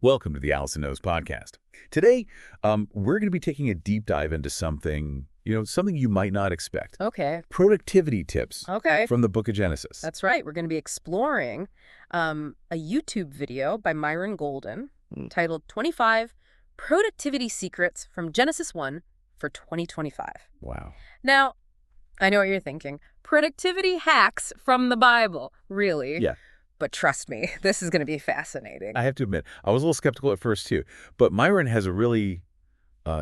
Welcome to the Allison Knows podcast. Today, we're going to be taking a deep dive into something you might not expect. Okay. Productivity tips Okay. from the book of Genesis. That's right. We're going to be exploring a YouTube video by Myron Golden titled 25 Productivity Secrets from Genesis 1 for 2025. Wow. Now, I know what you're thinking. Productivity hacks from the Bible. Really? Yeah. But trust me, this is going to be fascinating. I have to admit, I was a little skeptical at first too, but Myron has a really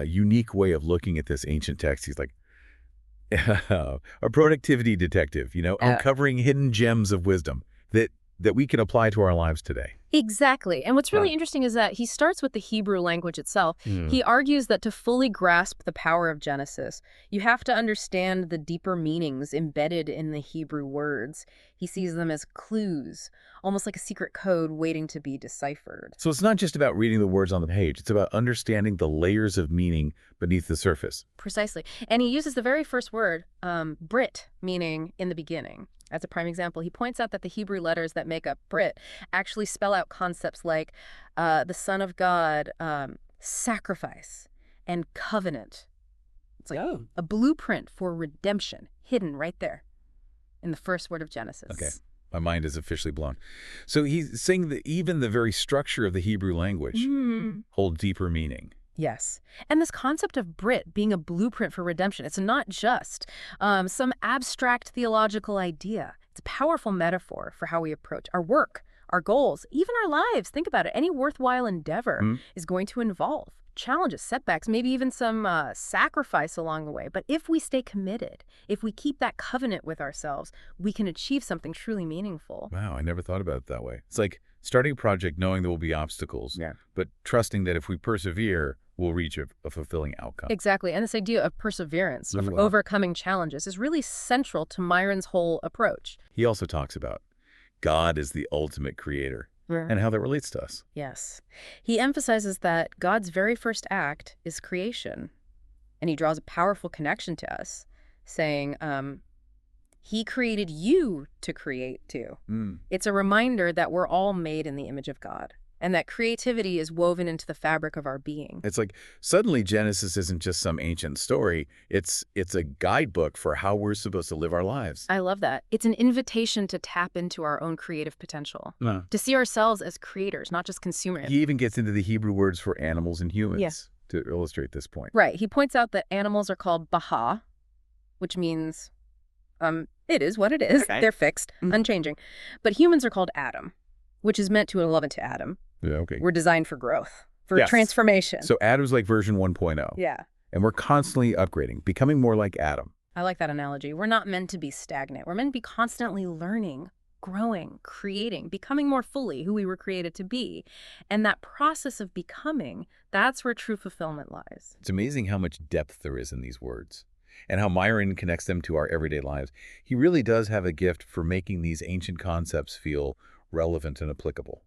unique way of looking at this ancient text. He's like a productivity detective, uncovering hidden gems of wisdom that we can apply to our lives today. Exactly. And what's really interesting is that he starts with the Hebrew language itself. He argues that to fully grasp the power of Genesis, you have to understand the deeper meanings embedded in the Hebrew words. He sees them as clues, almost like a secret code waiting to be deciphered. So it's not just about reading the words on the page. It's about understanding the layers of meaning beneath the surface. Precisely. And he uses the very first word, Brit, meaning in the beginning. As a prime example, he points out that the Hebrew letters that make up Brit actually spell out concepts like the Son of God, sacrifice, and covenant. It's like a blueprint for redemption hidden right there in the first word of Genesis. Okay. My mind is officially blown. So he's saying that even the very structure of the Hebrew language holds deeper meaning. Yes. And this concept of Brit being a blueprint for redemption, it's not just some abstract theological idea. It's a powerful metaphor for how we approach our work, our goals, even our lives. Think about it. Any worthwhile endeavor is going to involve challenges, setbacks, maybe even some sacrifice along the way. But if we stay committed, if we keep that covenant with ourselves, we can achieve something truly meaningful. Wow, I never thought about it that way. It's like starting a project knowing there will be obstacles, but trusting that if we persevere, we'll reach a fulfilling outcome. Exactly. And this idea of perseverance, of overcoming challenges, is really central to Myron's whole approach. He also talks about God is the ultimate creator and how that relates to us. Yes. He emphasizes that God's very first act is creation. And he draws a powerful connection to us, saying, he created you to create too. It's a reminder that we're all made in the image of God, and that creativity is woven into the fabric of our being. It's like suddenly Genesis isn't just some ancient story. It's a guidebook for how we're supposed to live our lives. I love that. It's an invitation to tap into our own creative potential, to see ourselves as creators, not just consumers. He even gets into the Hebrew words for animals and humans to illustrate this point. Right. He points out that animals are called baha, which means it is what it is. Okay. They're fixed, unchanging. But humans are called Adam, which is meant to 11 to Adam. Yeah, okay. We're designed for growth, for transformation. So Adam's like version 1.0. Yeah. And we're constantly upgrading, becoming more like Adam. I like that analogy. We're not meant to be stagnant. We're meant to be constantly learning, growing, creating, becoming more fully who we were created to be. And that process of becoming, that's where true fulfillment lies. It's amazing how much depth there is in these words and how Myron connects them to our everyday lives. He really does have a gift for making these ancient concepts feel relevant and applicable.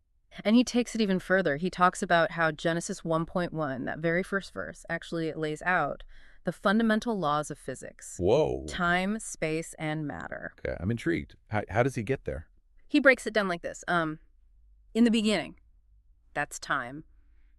And he takes it even further. He talks about how Genesis 1.1, that very first verse, actually lays out the fundamental laws of physics. Whoa. Time, space, and matter. Okay, I'm intrigued. How does he get there? He breaks it down like this. In the beginning, that's time.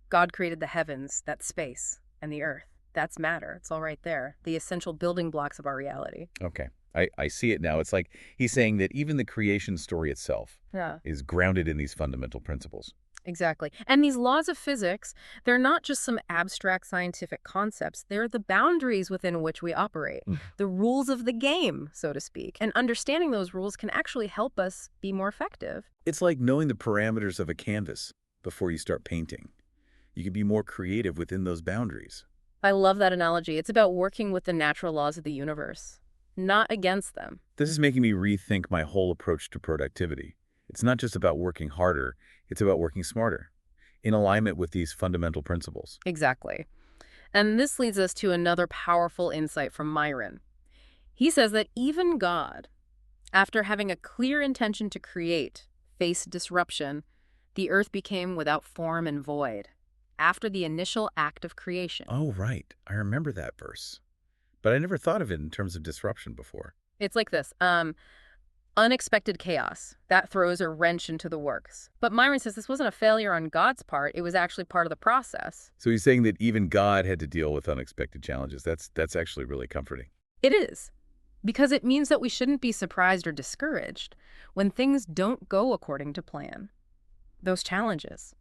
God created the heavens, that's space, and the earth. That's matter. It's all right there. The essential building blocks of our reality. Okay. I see it now. It's like he's saying that even the creation story itself is grounded in these fundamental principles. Exactly. And these laws of physics, they're not just some abstract scientific concepts. They're the boundaries within which we operate, the rules of the game, so to speak. And understanding those rules can actually help us be more effective. It's like knowing the parameters of a canvas before you start painting. You can be more creative within those boundaries. I love that analogy. It's about working with the natural laws of the universe, not against them. This is making me rethink my whole approach to productivity. It's not just about working harder, it's about working smarter, in alignment with these fundamental principles. Exactly. And this leads us to another powerful insight from Myron. He says that even God, after having a clear intention to create, faced disruption. The earth became without form and void after the initial act of creation. Oh, right. I remember that verse. But I never thought of it in terms of disruption before. It's like this. Unexpected chaos. That throws a wrench into the works. But Myron says this wasn't a failure on God's part. It was actually part of the process. So he's saying that even God had to deal with unexpected challenges. That's actually really comforting. It is. Because it means that we shouldn't be surprised or discouraged when things don't go according to plan. Those challenges,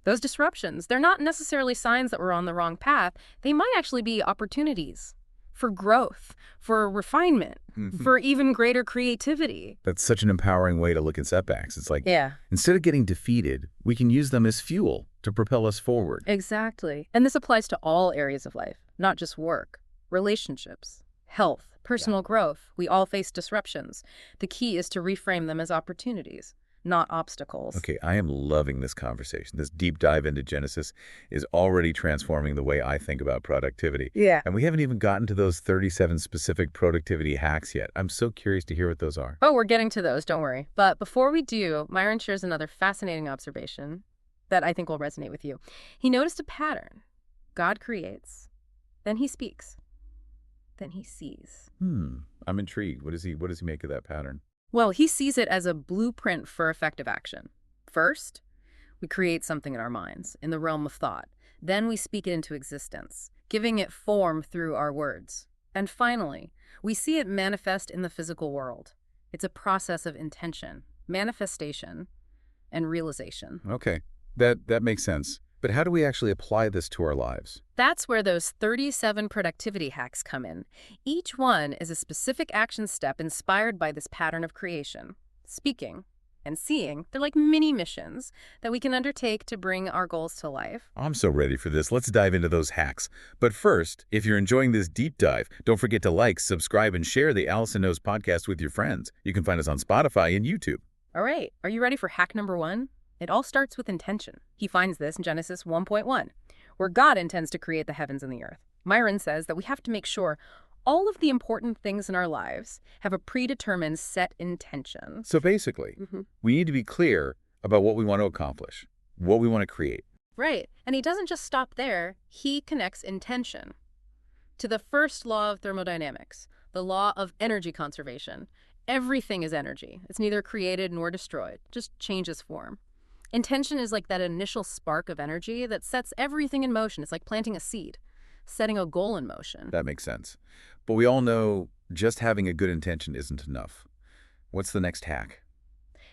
those disruptions, they're not necessarily signs that we're on the wrong path. They might actually be opportunities for growth, for refinement, for even greater creativity. That's such an empowering way to look at setbacks. It's like, Yeah, instead of getting defeated, we can use them as fuel to propel us forward. exactly. And this applies to all areas of life, not just work, relationships, health, personal growth. We all face disruptions. The key is to reframe them as opportunities, not obstacles. Okay, I am loving this conversation. This deep dive into Genesis is already transforming the way I think about productivity. Yeah. And we haven't even gotten to those 37 specific productivity hacks yet. I'm so curious to hear what those are. Oh, we're getting to those, don't worry. But before we do, Myron shares another fascinating observation that I think will resonate with you. He noticed a pattern. God creates, then he speaks, then he sees. I'm intrigued. What does he make of that pattern? Well, he sees it as a blueprint for effective action. First, we create something in our minds, in the realm of thought. Then we speak it into existence, giving it form through our words. And finally, we see it manifest in the physical world. It's a process of intention, manifestation, and realization. Okay, that makes sense. But how do we actually apply this to our lives? That's where those 37 productivity hacks come in. Each one is a specific action step inspired by this pattern of creation. Speaking and seeing, they're like mini missions that we can undertake to bring our goals to life. I'm so ready for this. Let's dive into those hacks. But first, if you're enjoying this deep dive, don't forget to like, subscribe, and share the Allison Knows podcast with your friends. You can find us on Spotify and YouTube. All right, are you ready for hack number 1? It all starts with intention. He finds this in Genesis 1.1, where God intends to create the heavens and the earth. Myron says that we have to make sure all of the important things in our lives have a predetermined set intention. So basically, we need to be clear about what we want to accomplish, what we want to create. Right, and he doesn't just stop there. He connects intention to the first law of thermodynamics, the law of energy conservation. Everything is energy. It's neither created nor destroyed, just changes form. Intention is like that initial spark of energy that sets everything in motion. It's like planting a seed, setting a goal in motion. That makes sense. But we all know just having a good intention isn't enough. What's the next hack?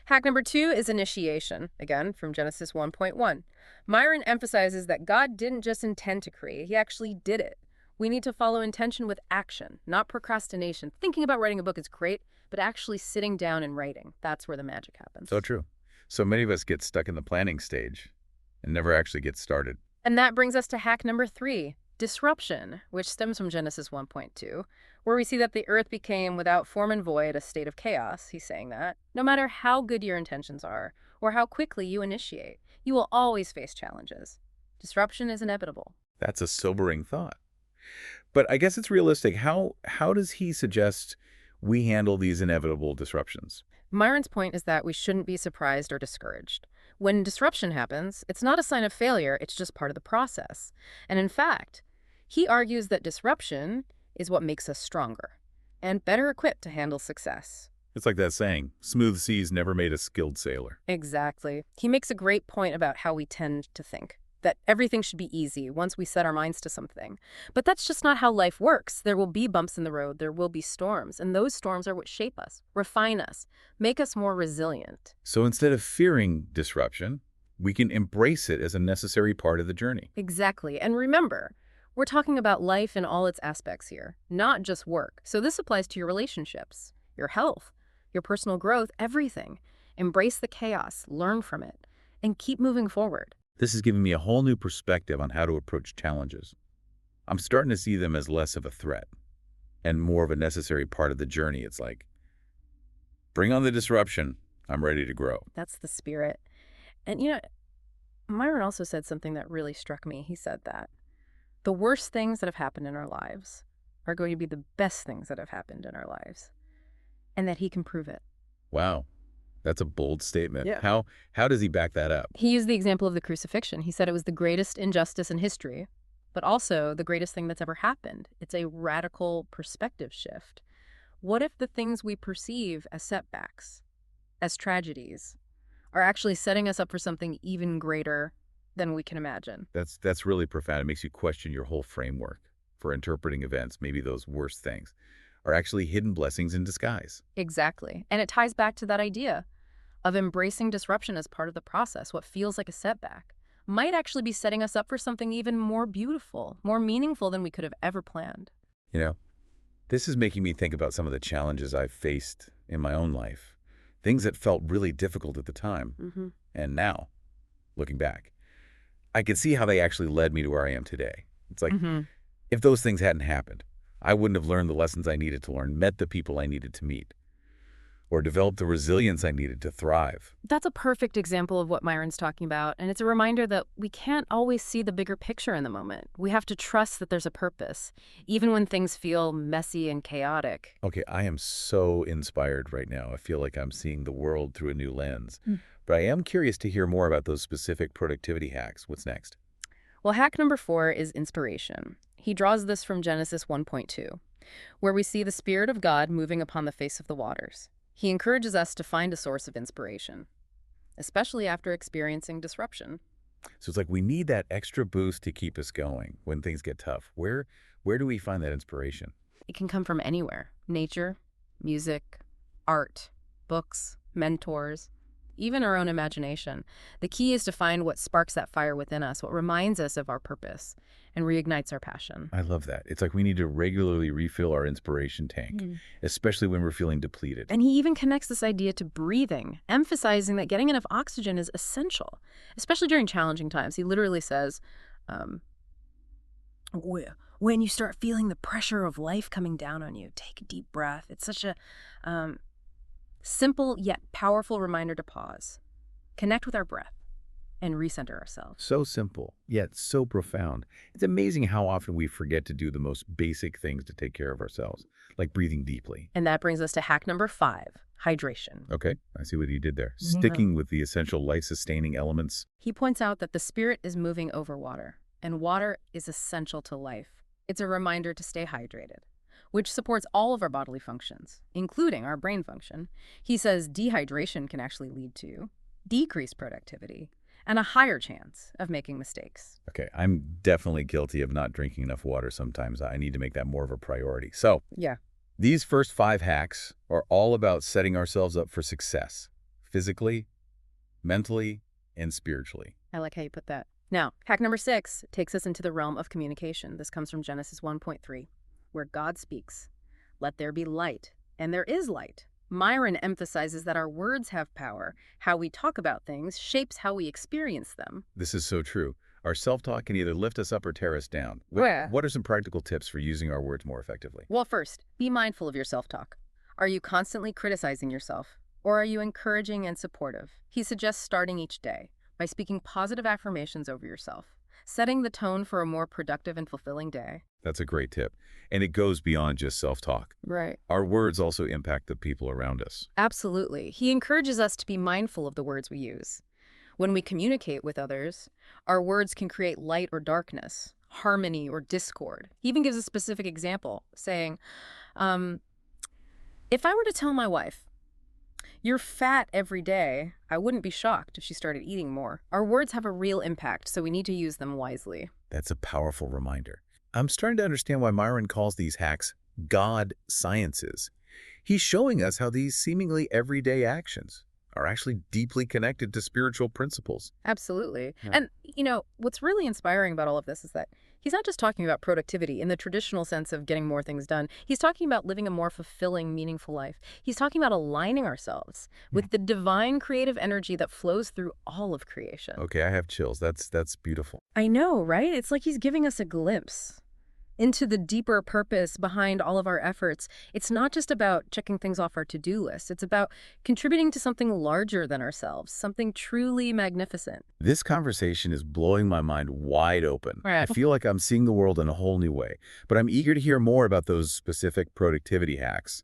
Hack number 2 is initiation, again from Genesis 1.1. Myron emphasizes that God didn't just intend to create, he actually did it. We need to follow intention with action, not procrastination. Thinking about writing a book is great, but actually sitting down and writing, that's where the magic happens. So true. So many of us get stuck in the planning stage and never actually get started. And that brings us to hack number 3, disruption, which stems from Genesis 1.2, where we see that the earth became without form and void, a state of chaos. He's saying that no matter how good your intentions are or how quickly you initiate, you will always face challenges. Disruption is inevitable. That's a sobering thought. But I guess it's realistic. How does he suggest we handle these inevitable disruptions? Myron's point is that we shouldn't be surprised or discouraged. When disruption happens, it's not a sign of failure, it's just part of the process. And in fact, he argues that disruption is what makes us stronger and better equipped to handle success. It's like that saying, smooth seas never made a skilled sailor. Exactly. He makes a great point about how we tend to think, that everything should be easy once we set our minds to something. But that's just not how life works. There will be bumps in the road, there will be storms, and those storms are what shape us, refine us, make us more resilient. So instead of fearing disruption, we can embrace it as a necessary part of the journey. Exactly. And remember, we're talking about life in all its aspects here, not just work. So this applies to your relationships, your health, your personal growth, everything. Embrace the chaos, learn from it, and keep moving forward. This has given me a whole new perspective on how to approach challenges. I'm starting to see them as less of a threat and more of a necessary part of the journey. It's like, bring on the disruption. I'm ready to grow. That's the spirit. And Myron also said something that really struck me. He said that the worst things that have happened in our lives are going to be the best things that have happened in our lives, and that he can prove it. Wow. That's a bold statement. Yeah. How does he back that up? He used the example of the crucifixion. He said it was the greatest injustice in history, but also the greatest thing that's ever happened. It's a radical perspective shift. What if the things we perceive as setbacks, as tragedies, are actually setting us up for something even greater than we can imagine? That's really profound. It makes you question your whole framework for interpreting events. Maybe those worst things are actually hidden blessings in disguise. Exactly. And it ties back to that idea of embracing disruption as part of the process. What feels like a setback might actually be setting us up for something even more beautiful, more meaningful than we could have ever planned. You know, this is making me think about some of the challenges I've faced in my own life, things that felt really difficult at the time. Mm-hmm. And now, looking back, I can see how they actually led me to where I am today. It's like, Mm-hmm. if those things hadn't happened, I wouldn't have learned the lessons I needed to learn, met the people I needed to meet, or developed the resilience I needed to thrive. That's a perfect example of what Myron's talking about, and it's a reminder that we can't always see the bigger picture in the moment. We have to trust that there's a purpose, even when things feel messy and chaotic. Okay, I am so inspired right now. I feel like I'm seeing the world through a new lens. Mm. But I am curious to hear more about those specific productivity hacks. What's next? Well, hack number 4 is inspiration. He draws this from Genesis 1.2, where we see the Spirit of God moving upon the face of the waters. He encourages us to find a source of inspiration, especially after experiencing disruption. So it's like we need that extra boost to keep us going when things get tough. Where do we find that inspiration? It can come from anywhere: nature, music, art, books, mentors, even our own imagination. The key is to find what sparks that fire within us, what reminds us of our purpose, and reignites our passion. I love that. It's like we need to regularly refill our inspiration tank, especially when we're feeling depleted. And he even connects this idea to breathing, emphasizing that getting enough oxygen is essential, especially during challenging times. He literally says, um, when you start feeling the pressure of life coming down on you, take a deep breath. It's such a um, simple yet powerful reminder to pause, connect with our breath, and recenter ourselves. So simple, yet so profound. It's amazing how often we forget to do the most basic things to take care of ourselves, like breathing deeply. And that brings us to hack number 5, hydration. Okay, I see what he did there. Yeah. Sticking with the essential life-sustaining elements. He points out that the Spirit is moving over water, and water is essential to life. It's a reminder to stay hydrated, which supports all of our bodily functions, including our brain function. He says dehydration can actually lead to decreased productivity and a higher chance of making mistakes. Okay, I'm definitely guilty of not drinking enough water sometimes. I need to make that more of a priority. So, Yeah. these first 5 hacks are all about setting ourselves up for success, physically, mentally, and spiritually. I like how you put that. Now, hack number 6 takes us into the realm of communication. This comes from Genesis 1.3, where God speaks, "Let there be light," and there is light. Myron emphasizes that our words have power. How we talk about things shapes how we experience them. This is so true. Our self-talk can either lift us up or tear us down. Yeah. What are some practical tips for using our words more effectively? Well, first, be mindful of your self-talk. Are you constantly criticizing yourself, or are you encouraging and supportive? He suggests starting each day by speaking positive affirmations over yourself, setting the tone for a more productive and fulfilling day. That's a great tip. And it goes beyond just self-talk. Right. Our words also impact the people around us. Absolutely. He encourages us to be mindful of the words we use. When we communicate with others, our words can create light or darkness, harmony or discord. He even gives a specific example, saying, if I were to tell my wife, "You're fat every day," I wouldn't be shocked if she started eating more. Our words have a real impact, so we need to use them wisely. That's a powerful reminder. I'm starting to understand why Myron calls these hacks God sciences. He's showing us how these seemingly everyday actions are actually deeply connected to spiritual principles. Absolutely. Yeah. And, what's really inspiring about all of this is that he's not just talking about productivity in the traditional sense of getting more things done. He's talking about living a more fulfilling, meaningful life. He's talking about aligning ourselves with the divine creative energy that flows through all of creation. Okay, I have chills. That's beautiful. I know, right? It's like he's giving us a glimpse into the deeper purpose behind all of our efforts. It's not just about checking things off our to-do list. It's about contributing to something larger than ourselves, something truly magnificent. This conversation is blowing my mind wide open. Right. I feel like I'm seeing the world in a whole new way, but I'm eager to hear more about those specific productivity hacks.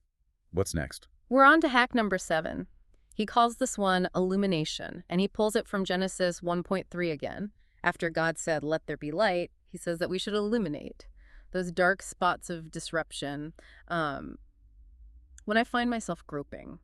What's next? We're on to hack number 7. He calls this one illumination, and he pulls it from Genesis 1.3 again. After God said, "Let there be light," he says that we should illuminate those dark spots of disruption, When I find myself groping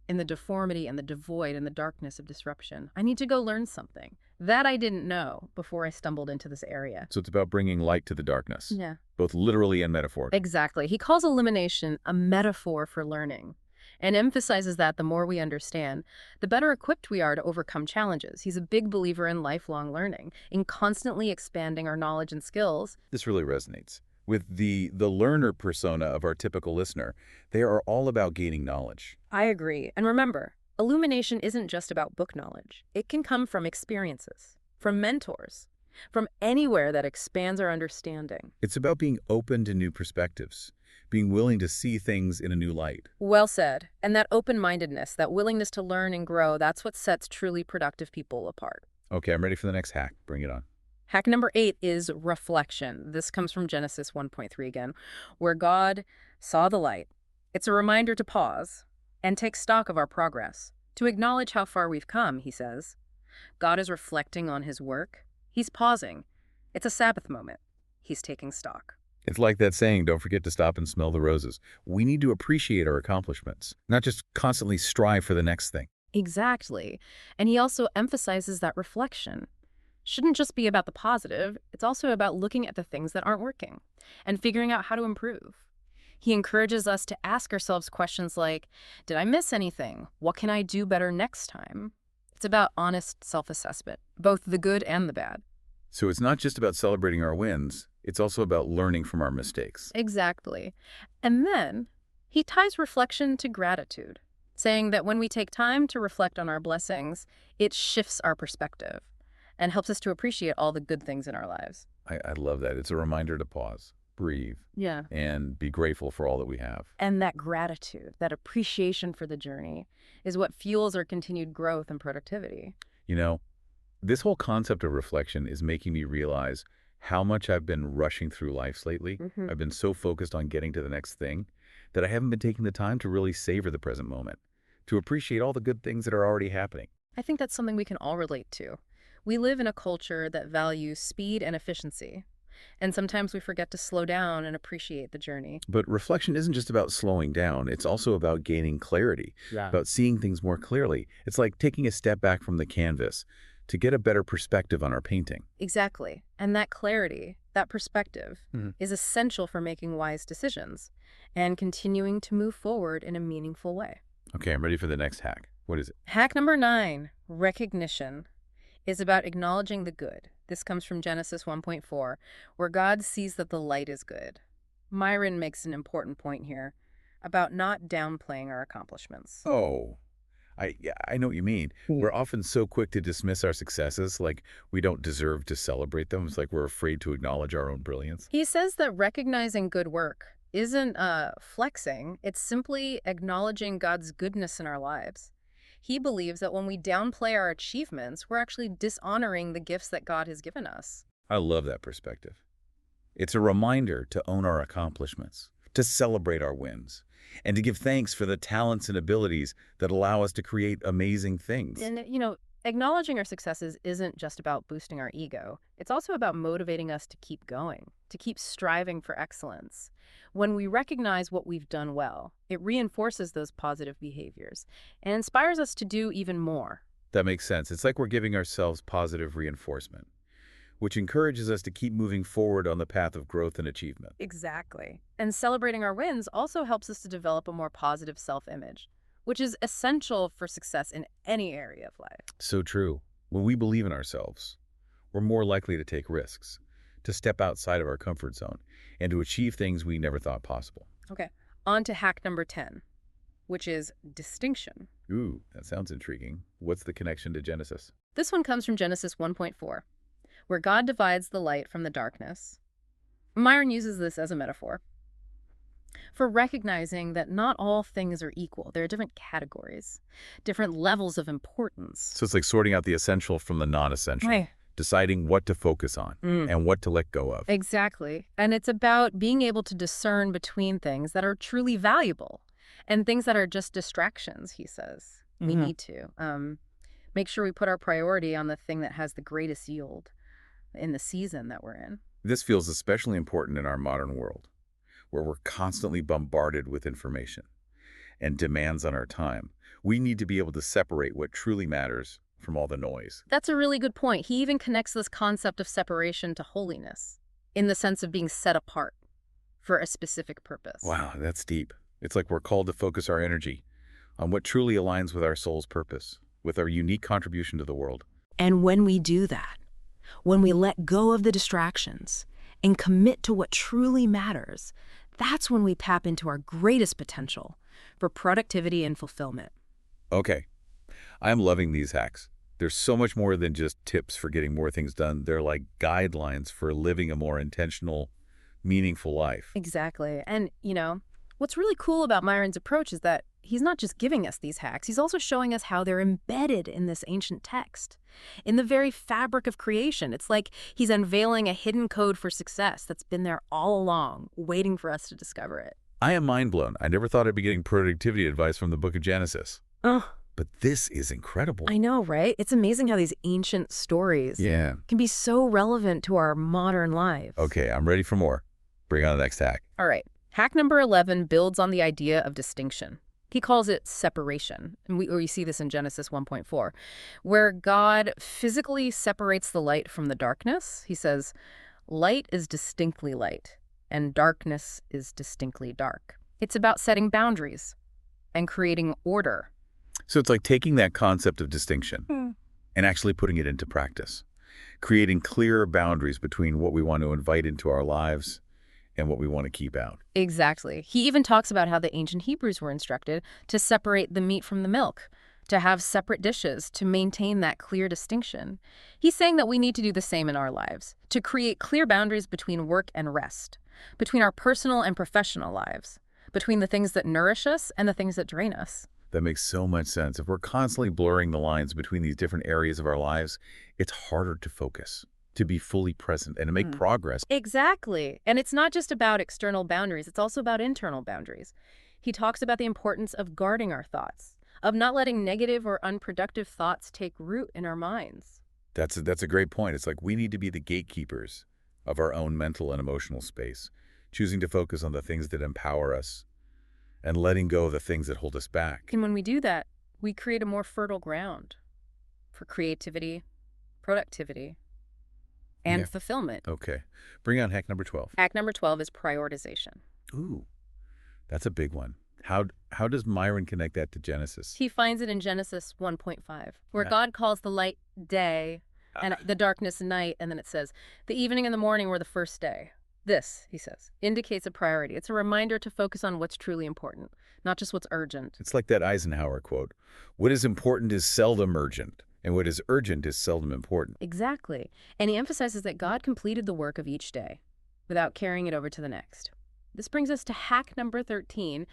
in the deformity and the devoid and the darkness of disruption, I need to go learn something that I didn't know before I stumbled into this area. So it's about bringing light to the darkness, Yeah. both literally and metaphorically. Exactly. He calls elimination a metaphor for learning and emphasizes that the more we understand, the better equipped we are to overcome challenges. He's a big believer in lifelong learning, in constantly expanding our knowledge and skills. This really resonates. With the learner persona of our typical listener, they are all about gaining knowledge. I agree. And remember, illumination isn't just about book knowledge. It can come from experiences, from mentors, from anywhere that expands our understanding. It's about being open to new perspectives, being willing to see things in a new light. Well said. And that open-mindedness, that willingness to learn and grow, that's what sets truly productive people apart. Okay, I'm ready for the next hack. Bring it on. Hack number 8 is reflection. This comes from Genesis 1.3 again, where God saw the light. It's a reminder to pause and take stock of our progress, to acknowledge how far we've come, he says. God is reflecting on his work. He's pausing. It's a Sabbath moment. He's taking stock. It's like that saying, don't forget to stop and smell the roses. We need to appreciate our accomplishments, not just constantly strive for the next thing. Exactly. And he also emphasizes that reflection shouldn't just be about the positive, it's also about looking at the things that aren't working and figuring out how to improve. He encourages us to ask ourselves questions like, did I miss anything? What can I do better next time? It's about honest self-assessment, both the good and the bad. So it's not just about celebrating our wins, it's also about learning from our mistakes. Exactly. And then he ties reflection to gratitude, saying that when we take time to reflect on our blessings, it shifts our perspective and helps us to appreciate all the good things in our lives. I love that. It's a reminder to pause, breathe, Yeah. and be grateful for all that we have. And that gratitude, that appreciation for the journey, is what fuels our continued growth and productivity. You know, this whole concept of reflection is making me realize how much I've been rushing through life lately. I've been so focused on getting to the next thing that I haven't been taking the time to really savor the present moment, to appreciate all the good things that are already happening. I think that's something we can all relate to. We live in a culture that values speed and efficiency, and sometimes we forget to slow down and appreciate the journey. But reflection isn't just about slowing down. It's also about gaining clarity, about seeing things more clearly. It's like taking a step back from the canvas to get a better perspective on our painting. Exactly. And that clarity, that perspective, is essential for making wise decisions and continuing to move forward in a meaningful way. Okay, I'm ready for the next hack. What is it? Hack number 9, recognition, is about acknowledging the good. This comes from Genesis 1.4, where God sees that the light is good. Myron makes an important point here about not downplaying our accomplishments. Oh, yeah, I know what you mean. We're often so quick to dismiss our successes, like we don't deserve to celebrate them. It's like we're afraid to acknowledge our own brilliance. He says that recognizing good work isn't flexing, it's simply acknowledging God's goodness in our lives. He believes that when we downplay our achievements, we're actually dishonoring the gifts that God has given us. I love that perspective. It's a reminder to own our accomplishments, to celebrate our wins, and to give thanks for the talents and abilities that allow us to create amazing things. And, acknowledging our successes isn't just about boosting our ego. It's also about motivating us to keep going, to keep striving for excellence. When we recognize what we've done well, it reinforces those positive behaviors and inspires us to do even more. That makes sense. It's like we're giving ourselves positive reinforcement, which encourages us to keep moving forward on the path of growth and achievement. Exactly. And celebrating our wins also helps us to develop a more positive self-image, which is essential for success in any area of life. So true. When we believe in ourselves, we're more likely to take risks, to step outside of our comfort zone, and to achieve things we never thought possible. Okay, on to hack number 10, which is distinction. Ooh, that sounds intriguing. What's the connection to Genesis? This one comes from Genesis 1.4, where God divides the light from the darkness. Myron uses this as a metaphor for recognizing that not all things are equal. There are different categories, different levels of importance. So it's like sorting out the essential from the non-essential. Right. Deciding what to focus on and what to let go of. Exactly. And it's about being able to discern between things that are truly valuable and things that are just distractions, he says. We need to make sure we put our priority on the thing that has the greatest yield in the season that we're in. This feels especially important in our modern world, where we're constantly bombarded with information. and demands on our time. We need to be able to separate what truly matters from all the noise. That's a really good point. He even connects this concept of separation to holiness, in the sense of being set apart for a specific purpose. Wow, that's deep. It's like we're called to focus our energy on what truly aligns with our soul's purpose, with our unique contribution to the world. And when we do that, when we let go of the distractions and commit to what truly matters, that's when we tap into our greatest potential for productivity and fulfillment. Okay, I'm loving these hacks. There's so much more than just tips for getting more things done. They're like guidelines for living a more intentional, meaningful life. Exactly. And, what's really cool about Myron's approach is that he's not just giving us these hacks, he's also showing us how they're embedded in this ancient text, in the very fabric of creation. It's like he's unveiling a hidden code for success that's been there all along, waiting for us to discover it. I am mind blown. I never thought I'd be getting productivity advice from the book of Genesis. Oh, But this is incredible. I know, right? It's amazing how these ancient stories can be so relevant to our modern lives. Okay, I'm ready for more. Bring on the next hack. All right. Hack number 11 builds on the idea of distinction. He calls it separation, and we see this in Genesis 1.4, where God physically separates the light from the darkness. He says, light is distinctly light, and darkness is distinctly dark. It's about setting boundaries and creating order. So it's like taking that concept of distinction and actually putting it into practice, creating clearer boundaries between what we want to invite into our lives and what we want to keep out. Exactly. He even talks about how the ancient Hebrews were instructed to separate the meat from the milk, to have separate dishes, to maintain that clear distinction. He's saying that we need to do the same in our lives, to create clear boundaries between work and rest, between our personal and professional lives, between the things that nourish us and the things that drain us. That makes so much sense. If we're constantly blurring the lines between these different areas of our lives, it's harder to focus, to be fully present, and to make progress. Exactly. And it's not just about external boundaries, it's also about internal boundaries. He talks about the importance of guarding our thoughts, of not letting negative or unproductive thoughts take root in our minds. That's a great point. It's like we need to be the gatekeepers of our own mental and emotional space, choosing to focus on the things that empower us and letting go of the things that hold us back. And when we do that, we create a more fertile ground for creativity, productivity, and fulfillment. Okay. Bring on hack number 12. Hack number 12 is prioritization. Ooh, that's a big one. How does Myron connect that to Genesis? He finds it in Genesis 1.5, where God calls the light day and the darkness night, and then it says, the evening and the morning were the first day. This, he says, indicates a priority. It's a reminder to focus on what's truly important, not just what's urgent. It's like that Eisenhower quote, what is important is seldom urgent, and what is urgent is seldom important. Exactly. And he emphasizes that God completed the work of each day without carrying it over to the next. This brings us to hack number 13,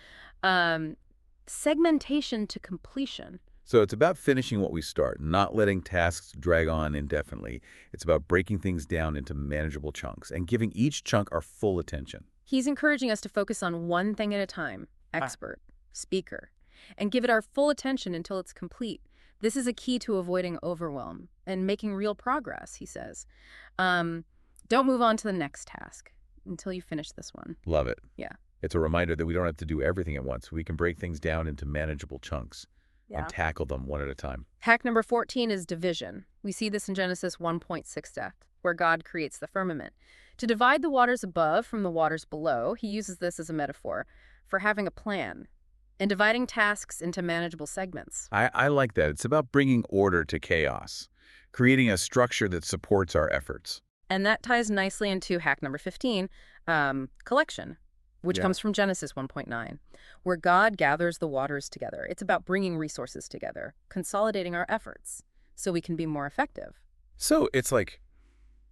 segmentation to completion. So it's about finishing what we start, not letting tasks drag on indefinitely. It's about breaking things down into manageable chunks and giving each chunk our full attention. He's encouraging us to focus on one thing at a time, expert, speaker, and give it our full attention until it's complete. This is a key to avoiding overwhelm and making real progress, he says. Don't move on to the next task until you finish this one. Love it. Yeah. It's a reminder that we don't have to do everything at once. We can break things down into manageable chunks and tackle them one at a time. Hack number 14 is division. We see this in Genesis 1.6, where God creates the firmament. To divide the waters above from the waters below, he uses this as a metaphor for having a plan and dividing tasks into manageable segments. I like that. It's about bringing order to chaos, creating a structure that supports our efforts. And that ties nicely into hack number 15, collection, which comes from Genesis 1.9, where God gathers the waters together. It's about bringing resources together, consolidating our efforts so we can be more effective. So it's like,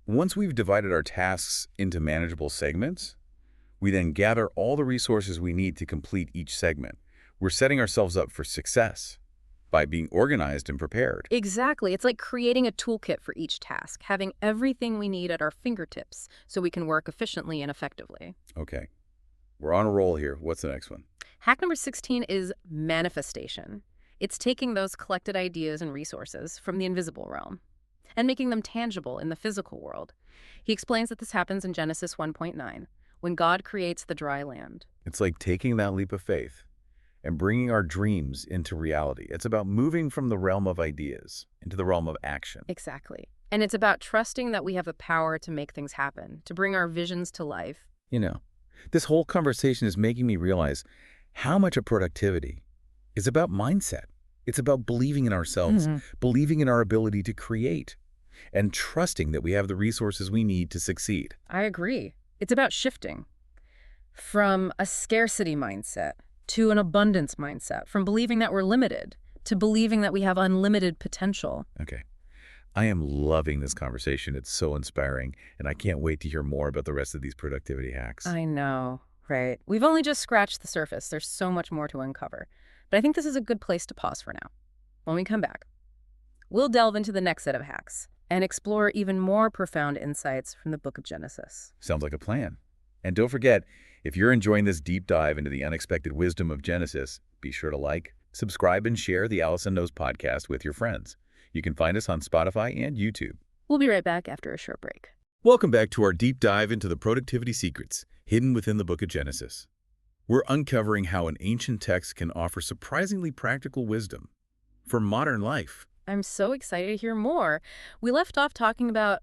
once we've divided our tasks into manageable segments, we then gather all the resources we need to complete each segment. We're setting ourselves up for success by being organized and prepared. Exactly. It's like creating a toolkit for each task, having everything we need at our fingertips so we can work efficiently and effectively. Okay. We're on a roll here. What's the next one? Hack number 16 is manifestation. It's taking those collected ideas and resources from the invisible realm and making them tangible in the physical world. He explains that this happens in Genesis 1.9, when God creates the dry land. It's like taking that leap of faith and bringing our dreams into reality. It's about moving from the realm of ideas into the realm of action. Exactly. And it's about trusting that we have the power to make things happen, to bring our visions to life. You know, this whole conversation is making me realize how much of productivity is about mindset. It's about believing in ourselves, believing in our ability to create, and trusting that we have the resources we need to succeed. I agree. It's about shifting from a scarcity mindset to an abundance mindset, from believing that we're limited to believing that we have unlimited potential. Okay. I am loving this conversation. It's so inspiring, and I can't wait to hear more about the rest of these productivity hacks. I know, right? We've only just scratched the surface. There's so much more to uncover. But I think this is a good place to pause for now. When we come back, we'll delve into the next set of hacks and explore even more profound insights from the book of Genesis. Sounds like a plan. And don't forget, if you're enjoying this deep dive into the unexpected wisdom of Genesis, be sure to like, subscribe, and share the Allison Knows podcast with your friends. You can find us on Spotify and YouTube. We'll be right back after a short break. Welcome back to our deep dive into the productivity secrets hidden within the book of Genesis. We're uncovering how an ancient text can offer surprisingly practical wisdom for modern life. I'm so excited to hear more. We left off talking about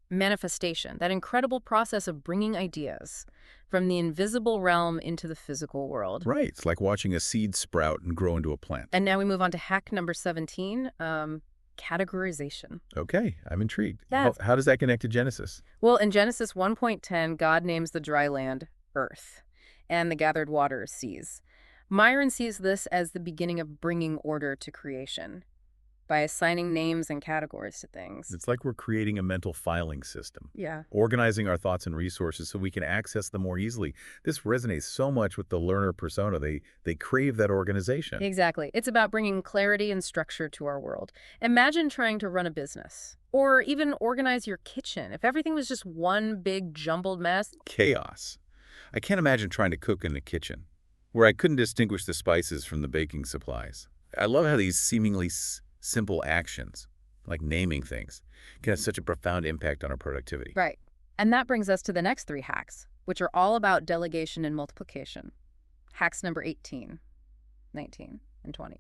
manifestation, that incredible process of bringing ideas from the invisible realm into the physical world. Right. It's like watching a seed sprout and grow into a plant. And now we move on to hack number 17, categorization. Okay, I'm intrigued. Yes. How does that connect to Genesis? Well, in Genesis 1.10, God names the dry land earth and the gathered waters seas. Myron sees this as the beginning of bringing order to creation by assigning names and categories to things. It's like we're creating a mental filing system, Yeah. organizing our thoughts and resources so we can access them more easily. This resonates so much with the learner persona. They crave that organization. Exactly. It's about bringing clarity and structure to our world. Imagine trying to run a business or even organize your kitchen. If everything was just one big jumbled mess. Chaos. I can't imagine trying to cook in a kitchen where I couldn't distinguish the spices from the baking supplies. I love how these seemingly simple actions, like naming things, can have such a profound impact on our productivity. Right. And that brings us to the next 3 hacks, which are all about delegation and multiplication. Hacks number 18, 19, and 20.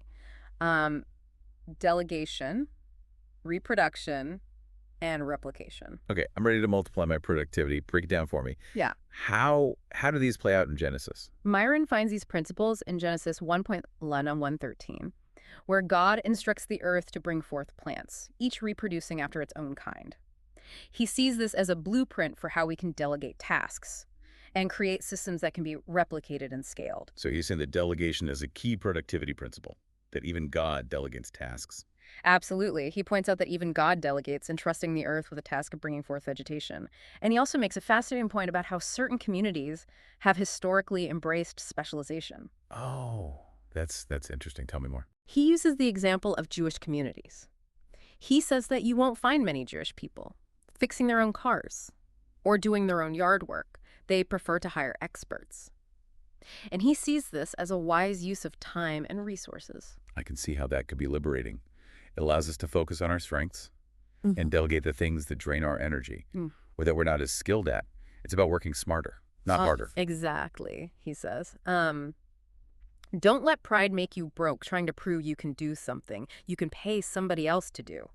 Delegation, reproduction, and replication. Okay, I'm ready to multiply my productivity. Break it down for me. Yeah. How do these play out in Genesis? Myron finds these principles in Genesis 1.11 and 113, where God instructs the earth to bring forth plants, each reproducing after its own kind. He sees this as a blueprint for how we can delegate tasks and create systems that can be replicated and scaled. So you're saying that delegation is a key productivity principle, that even God delegates tasks. Absolutely. He points out that even God delegates, entrusting the earth with the task of bringing forth vegetation. And he also makes a fascinating point about how certain communities have historically embraced specialization. Oh, that's interesting. Tell me more. He uses the example of Jewish communities. He says that you won't find many Jewish people fixing their own cars or doing their own yard work. They prefer to hire experts. And he sees this as a wise use of time and resources. I can see how that could be liberating. It allows us to focus on our strengths and delegate the things that drain our energy or that we're not as skilled at. It's about working smarter, not harder. Exactly, he says. Don't let pride make you broke trying to prove you can do something you can pay somebody else to do.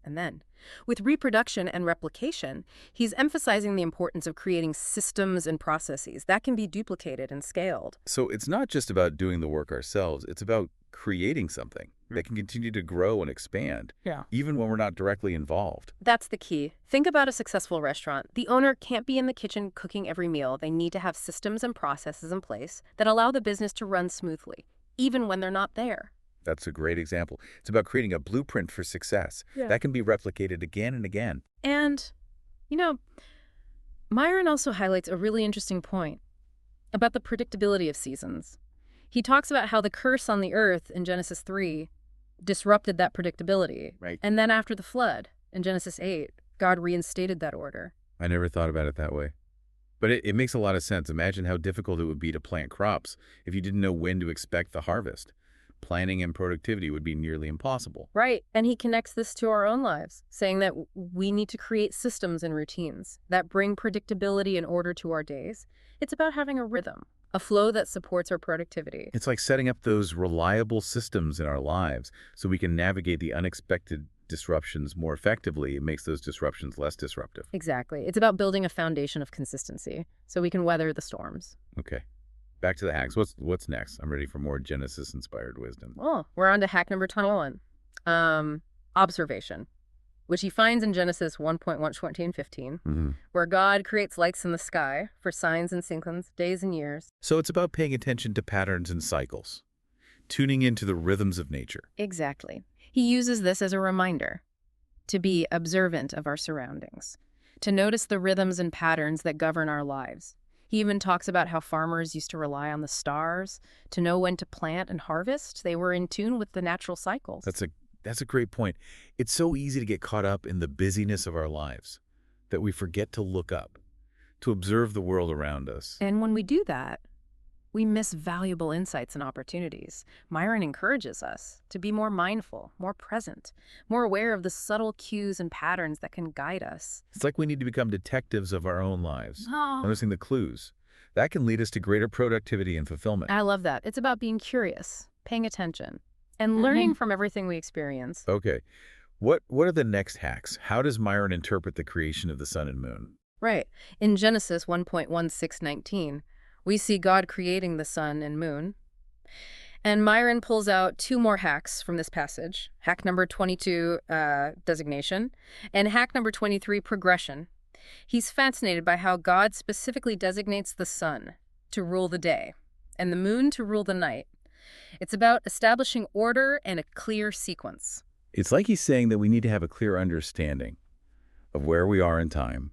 And then, with reproduction and replication, he's emphasizing the importance of creating systems and processes that can be duplicated and scaled. So it's not just about doing the work ourselves. It's about creating something that can continue to grow and expand, even when we're not directly involved. That's the key. Think about a successful restaurant. The owner can't be in the kitchen cooking every meal. They need to have systems and processes in place that allow the business to run smoothly, even when they're not there. That's a great example. It's about creating a blueprint for success that can be replicated again and again. And, Myron also highlights a really interesting point about the predictability of seasons. He talks about how the curse on the earth in Genesis 3 disrupted that predictability. Right. And then after the flood in Genesis 8, God reinstated that order. I never thought about it that way. But it makes a lot of sense. Imagine how difficult it would be to plant crops if you didn't know when to expect the harvest. Planning and productivity would be nearly impossible. Right. And he connects this to our own lives, saying that we need to create systems and routines that bring predictability and order to our days. It's about having a rhythm, a flow that supports our productivity. It's like setting up those reliable systems in our lives so we can navigate the unexpected disruptions more effectively. It makes those disruptions less disruptive. Exactly. It's about building a foundation of consistency so we can weather the storms. Okay. Back to the hacks. What's next? I'm ready for more Genesis-inspired wisdom. Oh, we're on to hack number 21. Observation, which he finds in Genesis 1:1, 20, and 15, where God creates lights in the sky for signs and seasons, days and years. So it's about paying attention to patterns and cycles, tuning into the rhythms of nature. Exactly. He uses this as a reminder to be observant of our surroundings, to notice the rhythms and patterns that govern our lives. He even talks about how farmers used to rely on the stars to know when to plant and harvest. They were in tune with the natural cycles. That's a great point. It's so easy to get caught up in the busyness of our lives that we forget to look up, to observe the world around us. And when we do that, we miss valuable insights and opportunities. Myron encourages us to be more mindful, more present, more aware of the subtle cues and patterns that can guide us. It's like we need to become detectives of our own lives, Oh, noticing the clues. That can lead us to greater productivity and fulfillment. I love that. It's about being curious, paying attention, and learning from everything we experience. Okay. What are the next hacks? How does Myron interpret the creation of the sun and moon? Right. In Genesis 1:16-19, we see God creating the sun and moon. And Myron pulls out two more hacks from this passage. Hack number 22, designation, and hack number 23, progression. He's fascinated by how God specifically designates the sun to rule the day and the moon to rule the night. It's about establishing order and a clear sequence. It's like he's saying that we need to have a clear understanding of where we are in time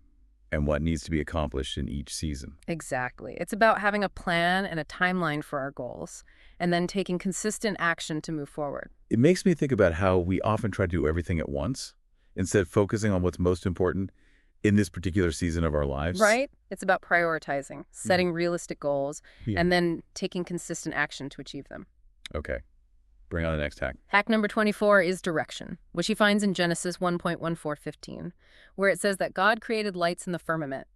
and what needs to be accomplished in each season. Exactly. It's about having a plan and a timeline for our goals, and then taking consistent action to move forward. It makes me think about how we often try to do everything at once instead of focusing on what's most important in this particular season of our lives. Right? It's about prioritizing, setting realistic goals, Yeah. and then taking consistent action to achieve them. Okay. Bring on the next hack. Hack number 24 is direction, which he finds in Genesis 1:14-15, where it says that God created lights in the firmament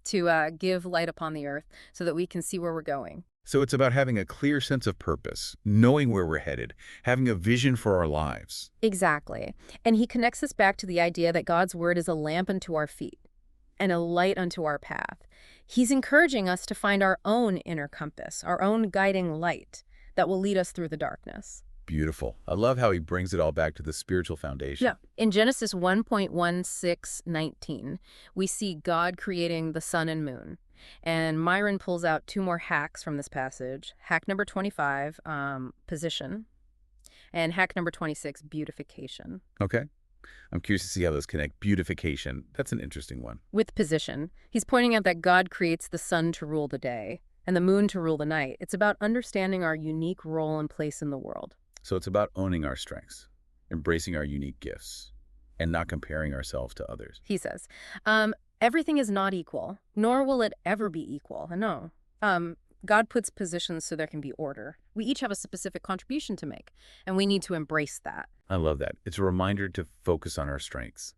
to give light upon the earth so that we can see where we're going. So it's about having a clear sense of purpose, knowing where we're headed, having a vision for our lives. Exactly. And he connects us back to the idea that God's word is a lamp unto our feet and a light unto our path. He's encouraging us to find our own inner compass, our own guiding light that will lead us through the darkness. Beautiful. I love how he brings it all back to the spiritual foundation. Yeah. In Genesis 1:16-19, we see God creating the sun and moon. And Myron pulls out two more hacks from this passage. Hack number 25, position, and hack number 26, beautification. Okay. I'm curious to see how those connect. Beautification. That's an interesting one. With position, he's pointing out that God creates the sun to rule the day and the moon to rule the night. It's about understanding our unique role and place in the world. So it's about owning our strengths, embracing our unique gifts, and not comparing ourselves to others. He says, everything is not equal, nor will it ever be equal. No. God puts positions so there can be order. We each have a specific contribution to make, and we need to embrace that. I love that. It's a reminder to focus on our strengths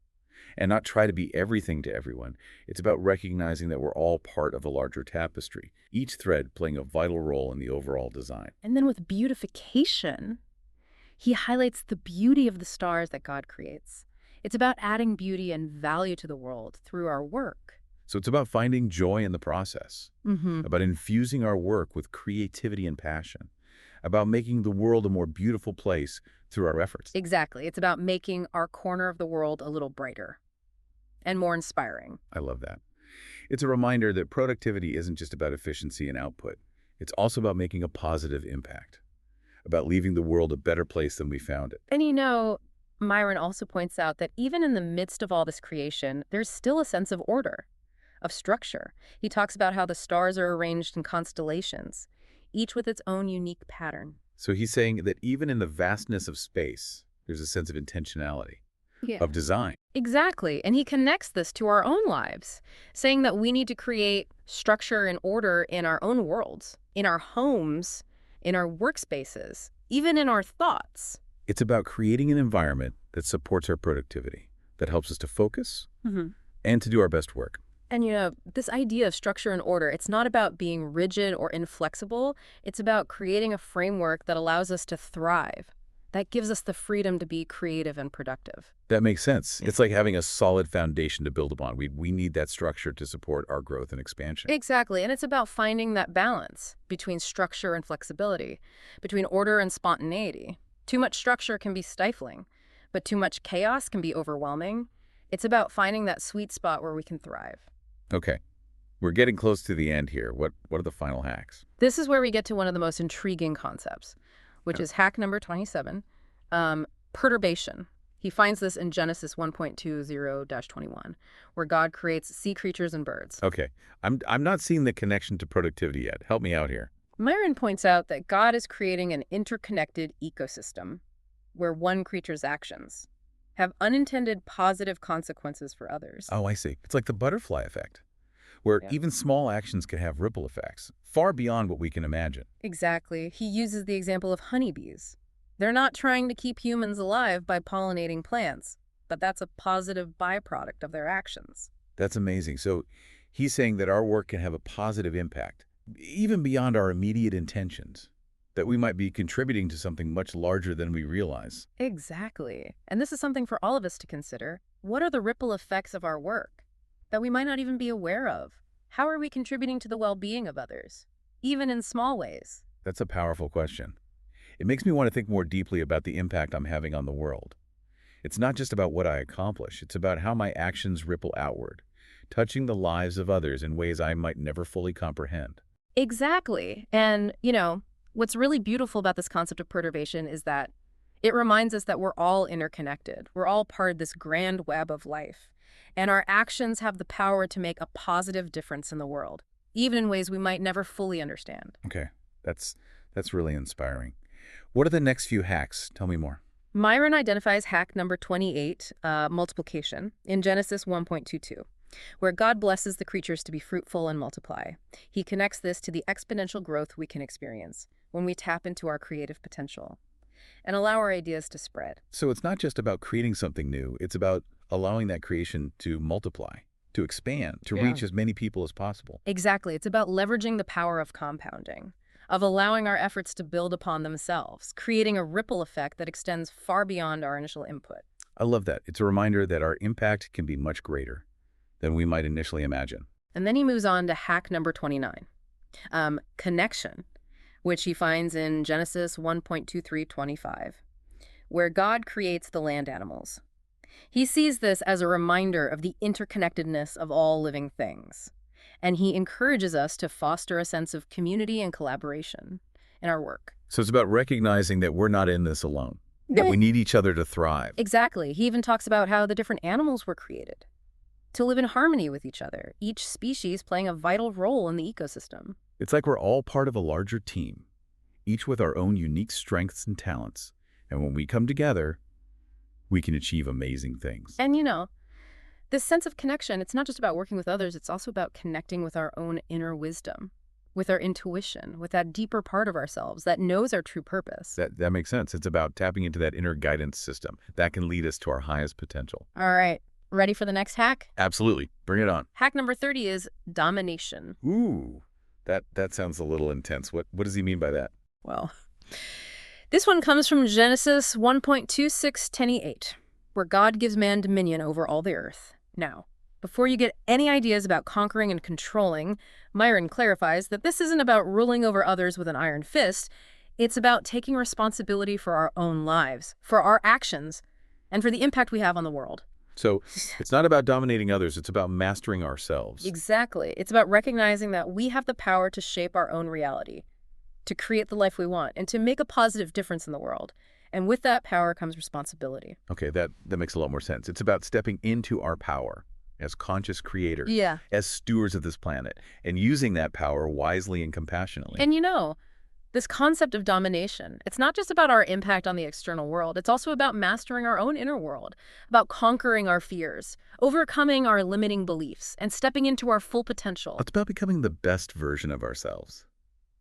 and not try to be everything to everyone. It's about recognizing that we're all part of a larger tapestry, each thread playing a vital role in the overall design. And then with beautification, he highlights the beauty of the stars that God creates. It's about adding beauty and value to the world through our work. So it's about finding joy in the process, about infusing our work with creativity and passion, about making the world a more beautiful place through our efforts. Exactly. It's about making our corner of the world a little brighter and more inspiring. I love that. It's a reminder that productivity isn't just about efficiency and output. It's also about making a positive impact, about leaving the world a better place than we found it. And Myron also points out that even in the midst of all this creation, there's still a sense of order, of structure. He talks about how the stars are arranged in constellations, each with its own unique pattern. So he's saying that even in the vastness of space, there's a sense of intentionality, of design. Exactly. And he connects this to our own lives, saying that we need to create structure and order in our own worlds, in our homes, in our workspaces, even in our thoughts. It's about creating an environment that supports our productivity, that helps us to focus and to do our best work. And this idea of structure and order, it's not about being rigid or inflexible. It's about creating a framework that allows us to thrive, that gives us the freedom to be creative and productive. That makes sense. It's like having a solid foundation to build upon. We need that structure to support our growth and expansion. Exactly. And it's about finding that balance between structure and flexibility, between order and spontaneity. Too much structure can be stifling, but too much chaos can be overwhelming. It's about finding that sweet spot where we can thrive. Okay, we're getting close to the end here. What are the final hacks? This is where we get to one of the most intriguing concepts, which is hack number 27, perturbation. He finds this in Genesis 1.20-21, where God creates sea creatures and birds. Okay, I'm not seeing the connection to productivity yet. Help me out here. Myron points out that God is creating an interconnected ecosystem where one creature's actions have unintended positive consequences for others. Oh, I see. It's like the butterfly effect, where Yeah. even small actions can have ripple effects, far beyond what we can imagine. Exactly. He uses the example of honeybees. They're not trying to keep humans alive by pollinating plants, but that's a positive byproduct of their actions. That's amazing. So he's saying that our work can have a positive impact, even beyond our immediate intentions, that we might be contributing to something much larger than we realize. Exactly. And this is something for all of us to consider. What are the ripple effects of our work that we might not even be aware of? How are we contributing to the well-being of others, even in small ways? That's a powerful question. It makes me want to think more deeply about the impact I'm having on the world. It's not just about what I accomplish. It's about how my actions ripple outward, touching the lives of others in ways I might never fully comprehend. Exactly. And, what's really beautiful about this concept of perturbation is that it reminds us that we're all interconnected. We're all part of this grand web of life. And our actions have the power to make a positive difference in the world, even in ways we might never fully understand. Okay, that's really inspiring. What are the next few hacks? Tell me more. Myron identifies hack number 28, multiplication, in Genesis 1.22, where God blesses the creatures to be fruitful and multiply. He connects this to the exponential growth we can experience when we tap into our creative potential and allow our ideas to spread. So it's not just about creating something new. It's about allowing that creation to multiply, to expand, to reach as many people as possible. Exactly. It's about leveraging the power of compounding, of allowing our efforts to build upon themselves, creating a ripple effect that extends far beyond our initial input. I love that. It's a reminder that our impact can be much greater than we might initially imagine. And then he moves on to hack number 29, connection, which he finds in Genesis 1.23-25, where God creates the land animals. He sees this as a reminder of the interconnectedness of all living things, and he encourages us to foster a sense of community and collaboration in our work. So it's about recognizing that we're not in this alone, that we need each other to thrive. Exactly. He even talks about how the different animals were created to live in harmony with each other, each species playing a vital role in the ecosystem. It's like we're all part of a larger team, each with our own unique strengths and talents. And when we come together, we can achieve amazing things. And this sense of connection, it's not just about working with others, it's also about connecting with our own inner wisdom, with our intuition, with that deeper part of ourselves that knows our true purpose. That makes sense. It's about tapping into that inner guidance system that can lead us to our highest potential. All right, ready for the next hack? Absolutely. Bring it on. Hack number 30 is domination. Ooh, that sounds a little intense. What does he mean by that? Well, this one comes from Genesis 1.26-28, where God gives man dominion over all the earth. Now, before you get any ideas about conquering and controlling, Myron clarifies that this isn't about ruling over others with an iron fist. It's about taking responsibility for our own lives, for our actions, and for the impact we have on the world. So it's not about dominating others. It's about mastering ourselves. Exactly. It's about recognizing that we have the power to shape our own reality, to create the life we want, and to make a positive difference in the world. And with that power comes responsibility. Okay, that makes a lot more sense. It's about stepping into our power as conscious creators, as stewards of this planet, and using that power wisely and compassionately. And this concept of domination, it's not just about our impact on the external world. It's also about mastering our own inner world, about conquering our fears, overcoming our limiting beliefs, and stepping into our full potential. It's about becoming the best version of ourselves,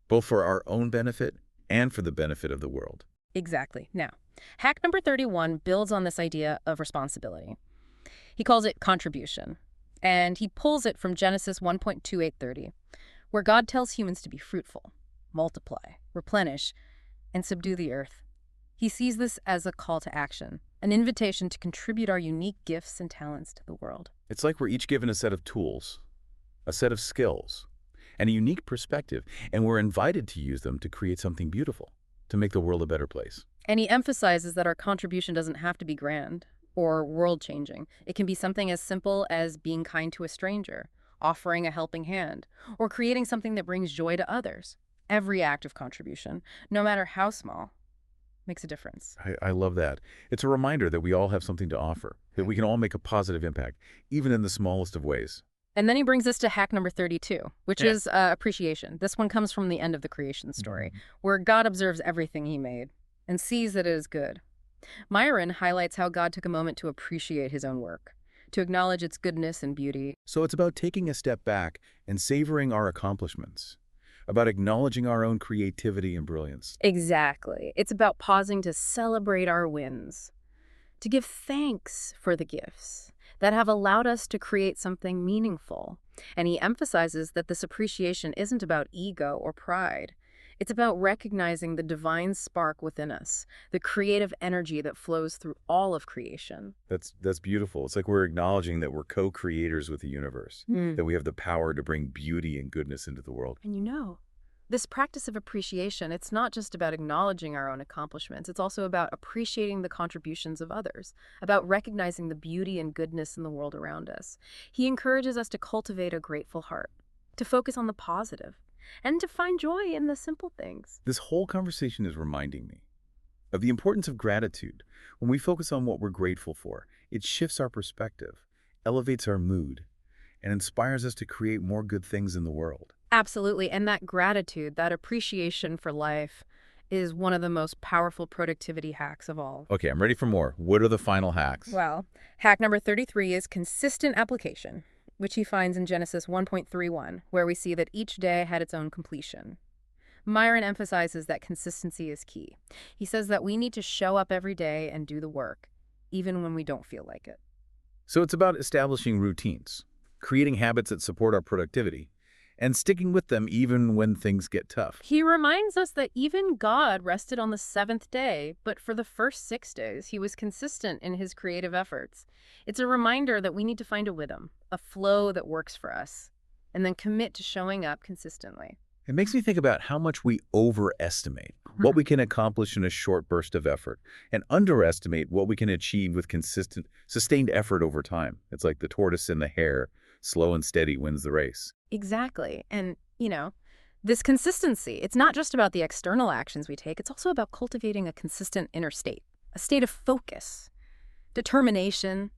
both for our own benefit and for the benefit of the world. Exactly. Now, hack number 31 builds on this idea of responsibility. He calls it contribution. And he pulls it from Genesis 1.2830, where God tells humans to be fruitful, multiply, replenish, and subdue the earth. He sees this as a call to action, an invitation to contribute our unique gifts and talents to the world. It's like we're each given a set of tools, a set of skills, and a unique perspective, and we're invited to use them to create something beautiful, to make the world a better place. And he emphasizes that our contribution doesn't have to be grand or world-changing. It can be something as simple as being kind to a stranger, offering a helping hand, or creating something that brings joy to others. Every act of contribution, no matter how small, makes a difference. I love that. It's a reminder that we all have something to offer, that we can all make a positive impact, even in the smallest of ways. And then he brings us to hack number 32, which is appreciation. This one comes from the end of the creation story, where God observes everything he made and sees that it is good. Myron highlights how God took a moment to appreciate his own work, to acknowledge its goodness and beauty. So it's about taking a step back and savoring our accomplishments, about acknowledging our own creativity and brilliance. Exactly. It's about pausing to celebrate our wins, to give thanks for the gifts that have allowed us to create something meaningful. And he emphasizes that this appreciation isn't about ego or pride. It's about recognizing the divine spark within us, the creative energy that flows through all of creation. That's beautiful. It's like we're acknowledging that we're co-creators with the universe, that we have the power to bring beauty and goodness into the world. And this practice of appreciation, it's not just about acknowledging our own accomplishments. It's also about appreciating the contributions of others, about recognizing the beauty and goodness in the world around us. He encourages us to cultivate a grateful heart, to focus on the positive, and to find joy in the simple things. This whole conversation is reminding me of the importance of gratitude. When we focus on what we're grateful for, it shifts our perspective, elevates our mood, and inspires us to create more good things in the world. Absolutely. And that gratitude, that appreciation for life, is one of the most powerful productivity hacks of all. Okay, I'm ready for more. What are the final hacks? Well, hack number 33 is consistent application, which he finds in Genesis 1.31, where we see that each day had its own completion. Myron emphasizes that consistency is key. He says that we need to show up every day and do the work, even when we don't feel like it. So it's about establishing routines, creating habits that support our productivity, and sticking with them even when things get tough. He reminds us that even God rested on the seventh day, but for the first 6 days, he was consistent in his creative efforts. It's a reminder that we need to find a rhythm, a flow that works for us, and then commit to showing up consistently. It makes me think about how much we overestimate what we can accomplish in a short burst of effort and underestimate what we can achieve with consistent, sustained effort over time. It's like the tortoise and the hare. Slow and steady wins the race. Exactly. And, this consistency, it's not just about the external actions we take, it's also about cultivating a consistent inner state, a state of focus, determination,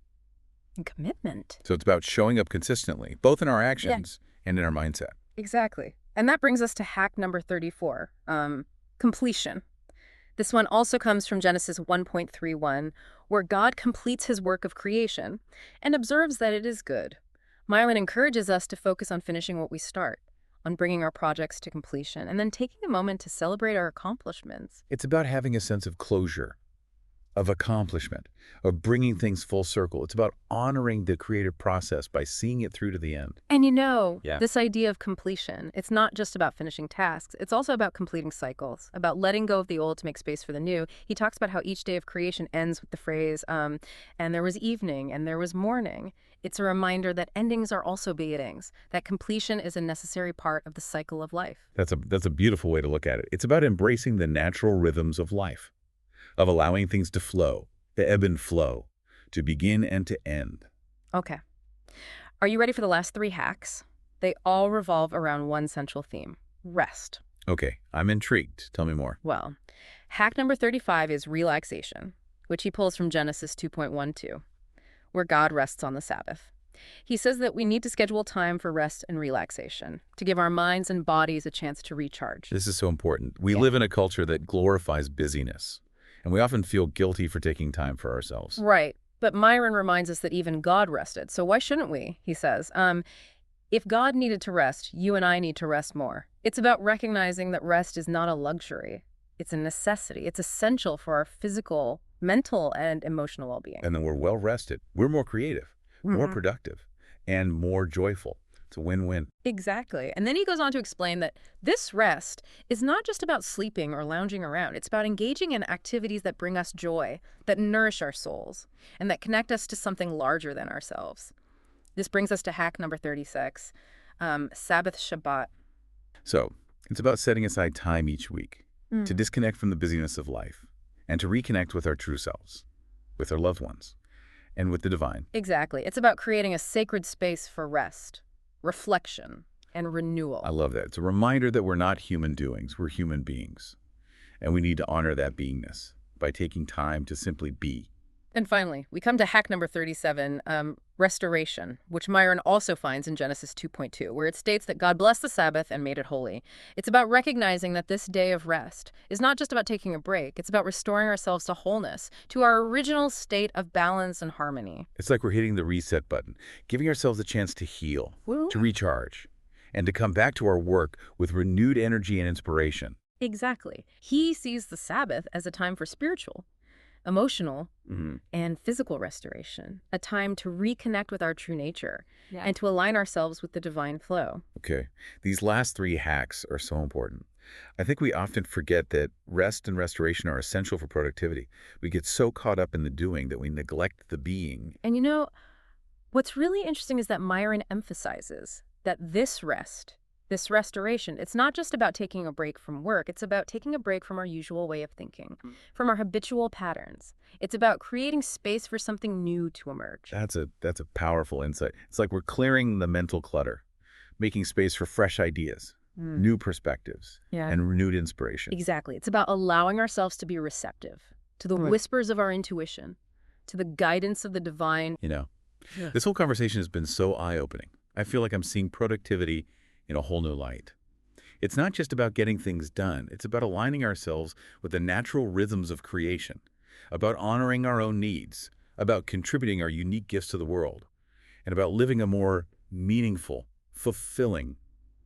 and commitment. So it's about showing up consistently, both in our actions and in our mindset. Exactly. And that brings us to hack number 34, completion. This one also comes from Genesis 1.31, where God completes his work of creation and observes that it is good. Myron encourages us to focus on finishing what we start, on bringing our projects to completion, and then taking a moment to celebrate our accomplishments. It's about having a sense of closure, of accomplishment, of bringing things full circle. It's about honoring the creative process by seeing it through to the end. And this idea of completion, it's not just about finishing tasks. It's also about completing cycles, about letting go of the old to make space for the new. He talks about how each day of creation ends with the phrase, and there was evening and there was morning. It's a reminder that endings are also beginnings, that completion is a necessary part of the cycle of life. That's a beautiful way to look at it. It's about embracing the natural rhythms of life, of allowing things to flow, to ebb and flow, to begin and to end. Okay. Are you ready for the last 3 hacks? They all revolve around one central theme: rest. Okay, I'm intrigued. Tell me more. Well, hack number 35 is relaxation, which he pulls from Genesis 2.12, where God rests on the Sabbath. He says that we need to schedule time for rest and relaxation, to give our minds and bodies a chance to recharge. This is so important. We live in a culture that glorifies busyness, and we often feel guilty for taking time for ourselves. Right. But Myron reminds us that even God rested. So why shouldn't we? He says, if God needed to rest, you and I need to rest more. It's about recognizing that rest is not a luxury. It's a necessity. It's essential for our physical, mental, and emotional well-being. And then we're well rested. We're more creative, more productive, and more joyful. It's a win-win. Exactly. And then he goes on to explain that this rest is not just about sleeping or lounging around. It's about engaging in activities that bring us joy, that nourish our souls, and that connect us to something larger than ourselves. This brings us to hack number 36, Sabbath Shabbat. So it's about setting aside time each week to disconnect from the busyness of life and to reconnect with our true selves, with our loved ones, and with the divine. Exactly. It's about creating a sacred space for rest, reflection, and renewal. I love that. It's a reminder that we're not human doings, we're human beings. And we need to honor that beingness by taking time to simply be. And finally, we come to hack number 37, restoration, which Myron also finds in Genesis 2:2, where it states that God blessed the Sabbath and made it holy. It's about recognizing that this day of rest is not just about taking a break. It's about restoring ourselves to wholeness, to our original state of balance and harmony. It's like we're hitting the reset button, giving ourselves a chance to heal, to recharge, and to come back to our work with renewed energy and inspiration. Exactly. He sees the Sabbath as a time for spiritual, emotional, and physical restoration, a time to reconnect with our true nature and to align ourselves with the divine flow. Okay, these last 3 hacks are so important. I think we often forget that rest and restoration are essential for productivity. We get so caught up in the doing that we neglect the being. And what's really interesting is that Myron emphasizes that this rest, this restoration, it's not just about taking a break from work. It's about taking a break from our usual way of thinking, from our habitual patterns. It's about creating space for something new to emerge. That's a powerful insight. It's like we're clearing the mental clutter, making space for fresh ideas, new perspectives, and renewed inspiration. Exactly. It's about allowing ourselves to be receptive to the whispers of our intuition, to the guidance of the divine. This whole conversation has been so eye-opening. I feel like I'm seeing productivity in a whole new light. It's not just about getting things done. It's about aligning ourselves with the natural rhythms of creation, about honoring our own needs, about contributing our unique gifts to the world, and about living a more meaningful, fulfilling,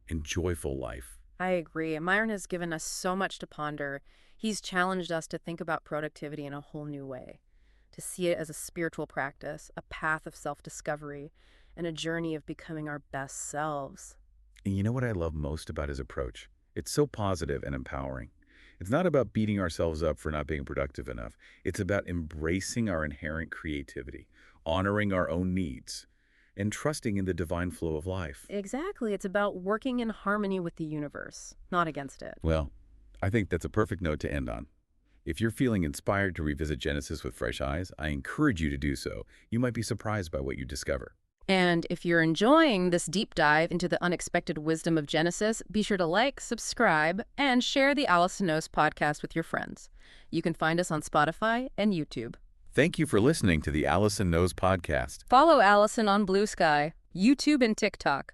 and joyful life. I agree. Myron has given us so much to ponder. He's challenged us to think about productivity in a whole new way, to see it as a spiritual practice, a path of self-discovery, and a journey of becoming our best selves. And you know what I love most about his approach? It's so positive and empowering. It's not about beating ourselves up for not being productive enough. It's about embracing our inherent creativity, honoring our own needs, and trusting in the divine flow of life. Exactly. It's about working in harmony with the universe, not against it. Well, I think that's a perfect note to end on. If you're feeling inspired to revisit Genesis with fresh eyes, I encourage you to do so. You might be surprised by what you discover. And if you're enjoying this deep dive into the unexpected wisdom of Genesis, be sure to like, subscribe, and share the Allison Knows podcast with your friends. You can find us on Spotify and YouTube. Thank you for listening to the Allison Knows podcast. Follow Allison on Blue Sky, YouTube, and TikTok.